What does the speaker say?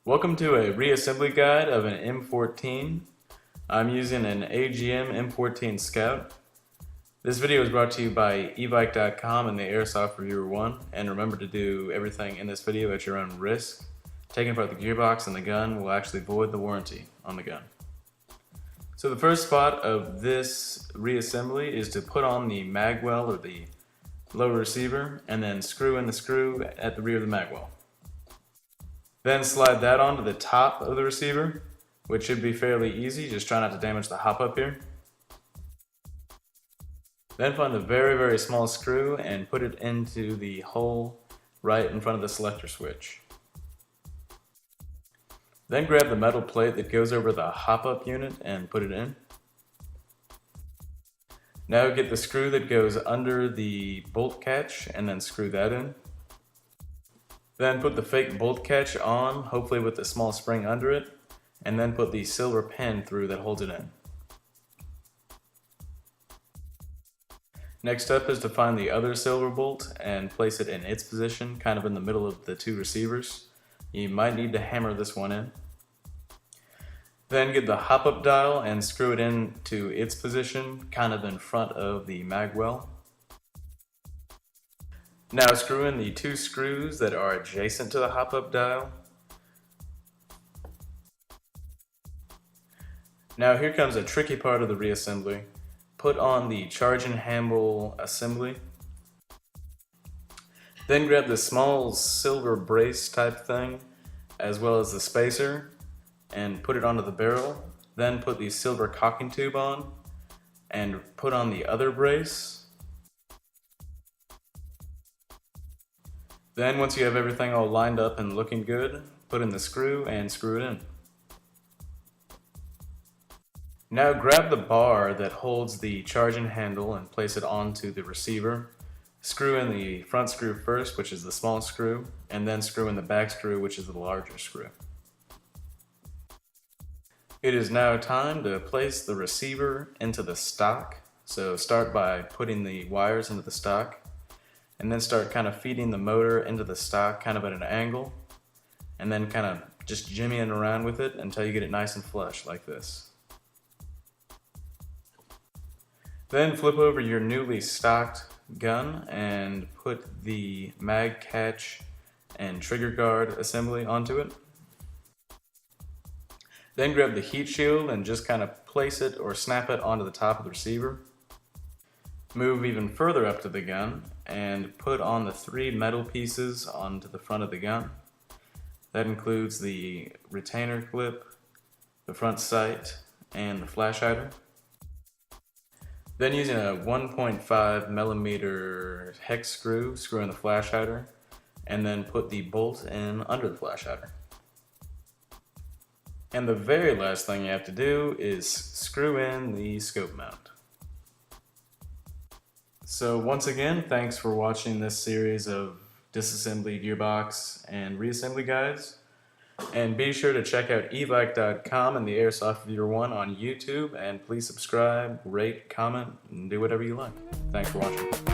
Welcome to a reassembly guide of an M14. I'm using an AGM M14 Scout. This video is brought to you by ebike.com and the Airsoft Reviewer 1, and remember to do everything in this video at your own risk. Taking apart the gearbox and the gun will actually void the warranty on the gun. So the first spot of this reassembly is to put on the mag well or the lower receiver and then screw in the screw at the rear of the mag well. Then slide that onto the top of the receiver, which should be fairly easy, just try not to damage the hop up here. Then find a very small screw and put it into the hole right in front of the selector switch. Then grab the metal plate that goes over the hop up unit and put it in. Now get the screw that goes under the bolt catch and then screw that in. Then put the fake bolt catch on, hopefully with a small spring under it, and then put the silver pin through that holds it in. Next up is to find the other silver bolt and place it in its position, kind of in the middle of the two receivers. You might need to hammer this one in. Then get the hop-up dial and screw it into its position, kind of in front of the mag well. Now screw in the two screws that are adjacent to the hop-up dial. Now here comes a tricky part of the reassembly. Put on the charging handle assembly. Then grab the small silver brace type thing, as well as the spacer, and put it onto the barrel. Then put the silver cocking tube on, and put on the other brace. Then once you have everything all lined up and looking good, put in the screw and screw it in. Now grab the bar that holds the charging handle and place it onto the receiver. Screw in the front screw first, which is the small screw, and then screw in the back screw, which is the larger screw. It is now time to place the receiver into the stock. So start by putting the wires into the stock, and then start kind of feeding the motor into the stock kind of at an angle, and then kind of just jimmying around with it until you get it nice and flush like this. Then flip over your newly stocked gun and put the mag catch and trigger guard assembly onto it. Then grab the heat shield and just kind of place it or snap it onto the top of the receiver. Move even further up to the gun and put on the three metal pieces onto the front of the gun. That includes the retainer clip, the front sight, and the flash hider. Then using a 1.5 millimeter hex screw, screw in the flash hider, and then put the bolt in under the flash hider. And the very last thing you have to do is screw in the scope mount. So once again, thanks for watching this series of disassembly gearbox and reassembly guides. And be sure to check out ebike.com and the Airsoft Reviewer 1 on YouTube, and please subscribe, rate, comment, and do whatever you like. Thanks for watching.